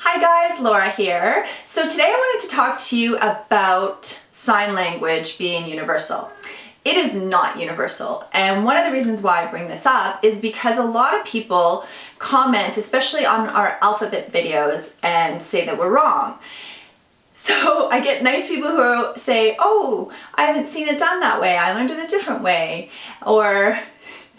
Hi guys, Laura here. So today I wanted to talk to you about sign language being universal. It is not universal, and one of the reasons why I bring this up is because a lot of people comment, especially on our alphabet videos, and say that we're wrong. So I get nice people who say, oh, I haven't seen it done that way, I learned it a different way, or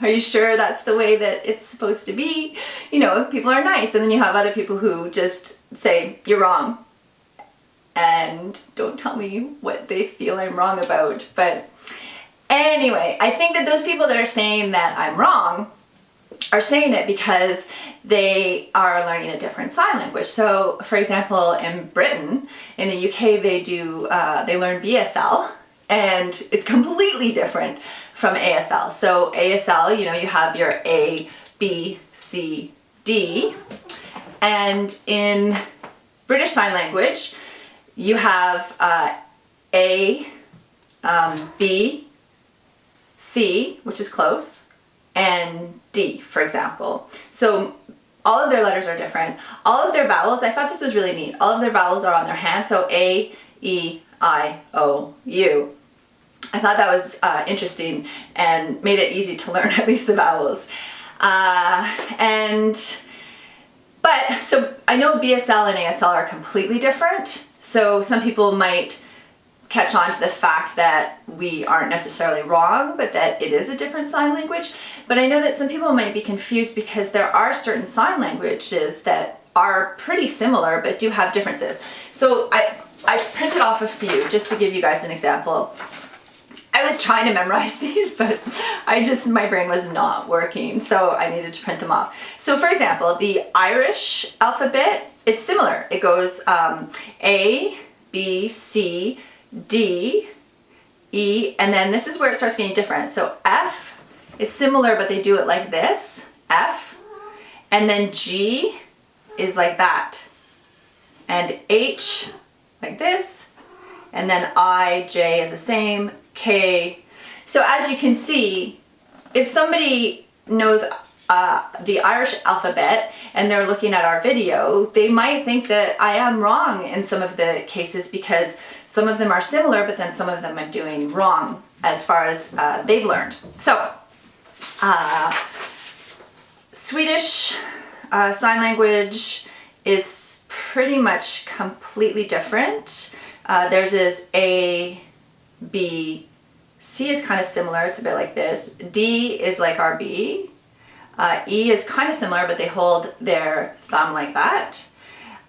are you sure that's the way that it's supposed to be? You know, people are nice, and then you have other people who just say, you're wrong, and don't tell me what they feel I'm wrong about. But anyway, I think that those people that are saying that I'm wrong are saying it because they are learning a different sign language. So for example, in Britain, in the UK, they learn BSL, and it's completely different from ASL. So ASL, you know, you have your A, B, C, D, and in British Sign Language, you have A, B, C, which is close, and D, for example. So all of their letters are different. All of their vowels, I thought this was really neat, all of their vowels are on their hand, so A, E, I, O, U. I thought that was interesting and made it easy to learn at least the vowels. So I know BSL and ASL are completely different, so some people might catch on to the fact that we aren't necessarily wrong, but that it is a different sign language. But I know that some people might be confused because there are certain sign languages that are pretty similar but do have differences. So I printed off a few just to give you guys an example. I was trying to memorize these, but my brain was not working, so I needed to print them off. So for example, the Irish alphabet, it's similar. It goes A, B, C, D, E, and then this is where it starts getting different. So F is similar, but they do it like this, F, and then G is like that, and H like this, and then I, J is the same, K. So as you can see, if somebody knows the Irish alphabet and they're looking at our video, they might think that I am wrong in some of the cases because some of them are similar, but then some of them I'm doing wrong as far as they've learned. So Swedish sign language is pretty much completely different. Theirs is A, B, C is kind of similar, it's a bit like this. D is like our B. E is kind of similar, but they hold their thumb like that.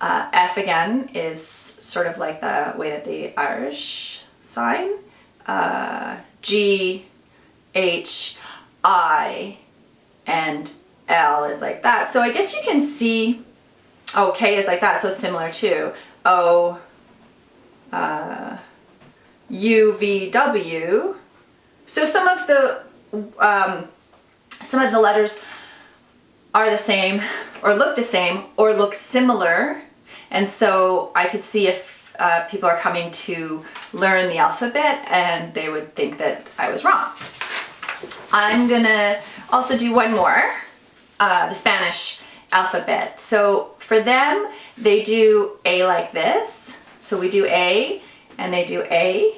F again is sort of like the way that the Irish sign. G, H, I, and L is like that. So I guess you can see, oh, K is like that, so it's similar too. O, U, V, W. So some of the letters are the same, or look the same, or look similar, and so I could see if people are coming to learn the alphabet and they would think that I was wrong. I'm gonna also do one more, the Spanish alphabet. So for them, they do A like this. So we do A, and they do A,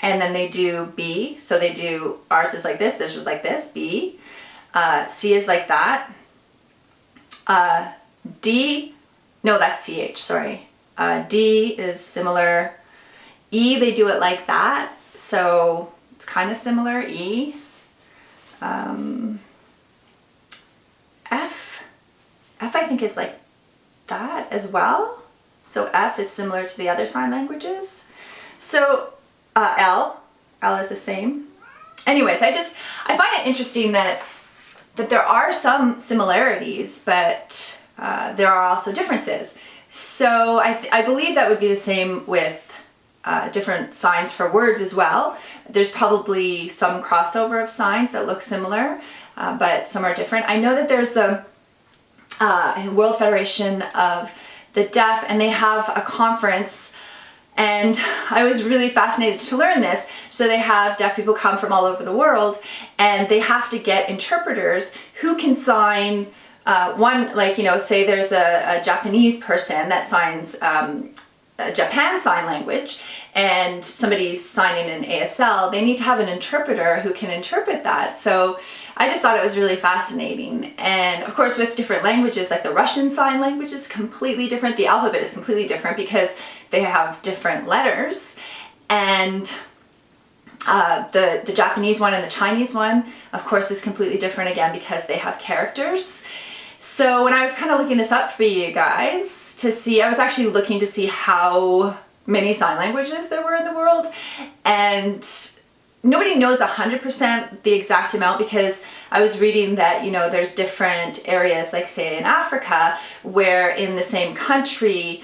and then they do B. So they do, ours is like this, theirs is like this, B. C is like that. D, no, that's CH, sorry. D is similar. E, they do it like that, so it's kind of similar, E. F I think is like that as well. So F is similar to the other sign languages. So L is the same. Anyways, I find it interesting that there are some similarities, but there are also differences. So I believe that would be the same with different signs for words as well. There's probably some crossover of signs that look similar, but some are different. I know that there's the World Federation of the Deaf, and they have a conference, and I was really fascinated to learn this. So they have deaf people come from all over the world, and they have to get interpreters who can sign one, like, you know, say there's a Japanese person that signs Japan Sign Language and somebody's signing in ASL, they need to have an interpreter who can interpret that. So I just thought it was really fascinating. And of course, with different languages, like the Russian Sign Language is completely different. The alphabet is completely different because they have different letters. And the Japanese one and the Chinese one, of course, is completely different again because they have characters. So when I was kind of looking this up for you guys to see, I was actually looking to see how many sign languages there were in the world, and nobody knows 100% the exact amount, because I was reading that, you know, there's different areas, like say in Africa, where in the same country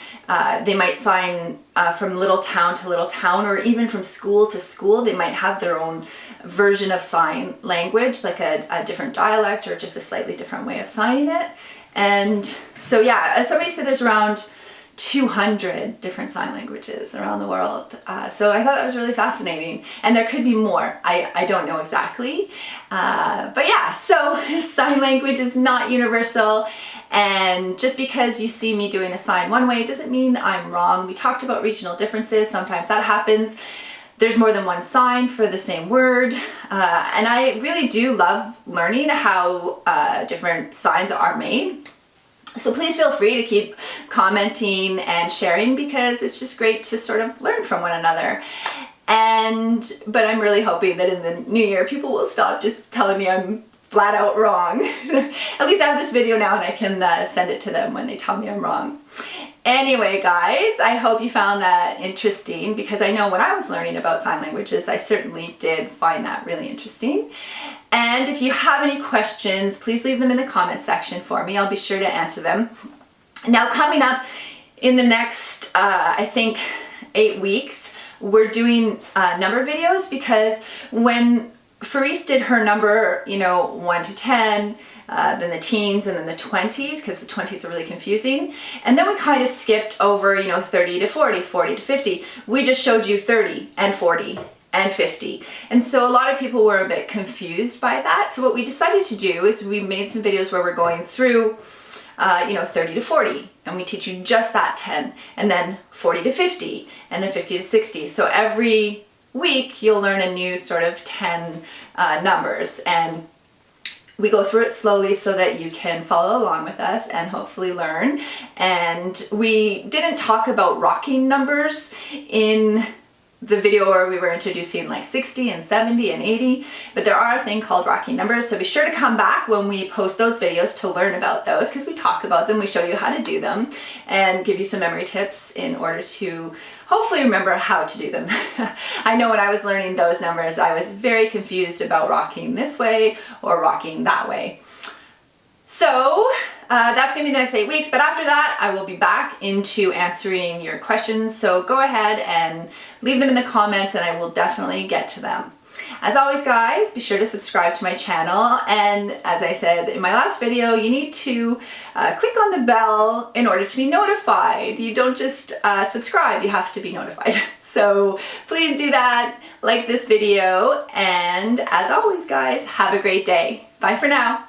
they might sign from little town to little town, or even from school to school. They might have their own version of sign language, like a different dialect or just a slightly different way of signing it. And so yeah, somebody said there's around 200 different sign languages around the world. So I thought that was really fascinating, and there could be more. I don't know exactly, but yeah, so sign language is not universal, and just because you see me doing a sign one way doesn't mean I'm wrong. We talked about regional differences. Sometimes that happens. There's more than one sign for the same word, and I really do love learning how different signs are made. So please feel free to keep commenting and sharing, because it's just great to sort of learn from one another. But I'm really hoping that in the new year, people will stop just telling me I'm flat out wrong. At least I have this video now and I can send it to them when they tell me I'm wrong. Anyway, guys, I hope you found that interesting, because I know when I was learning about sign languages, I certainly did find that really interesting. And if you have any questions, please leave them in the comment section for me. I'll be sure to answer them. Now, coming up in the next, I think, 8 weeks, we're doing number videos, because when Faris did her number, you know, 1 to 10, then the teens, and then the 20s, because the 20s are really confusing. And then we kind of skipped over, you know, 30 to 40, 40 to 50. We just showed you 30 and 40 and 50. And so a lot of people were a bit confused by that. So what we decided to do is we made some videos where we're going through, you know, 30 to 40, and we teach you just that 10, and then 40 to 50, and then 50 to 60. So every week you'll learn a new sort of 10 numbers, and we go through it slowly so that you can follow along with us and hopefully learn. And we didn't talk about rocking numbers in the video where we were introducing like 60 and 70 and 80, but there are a thing called rocking numbers, so be sure to come back when we post those videos to learn about those, because we talk about them, we show you how to do them, and give you some memory tips in order to hopefully remember how to do them. I know when I was learning those numbers, I was very confused about rocking this way or rocking that way. So that's gonna be the next 8 weeks, but after that I will be back into answering your questions, so go ahead and leave them in the comments and I will definitely get to them. As always, guys, be sure to subscribe to my channel, and as I said in my last video, you need to click on the bell in order to be notified. You don't just subscribe, you have to be notified. So please do that, like this video, and as always, guys, have a great day. Bye for now.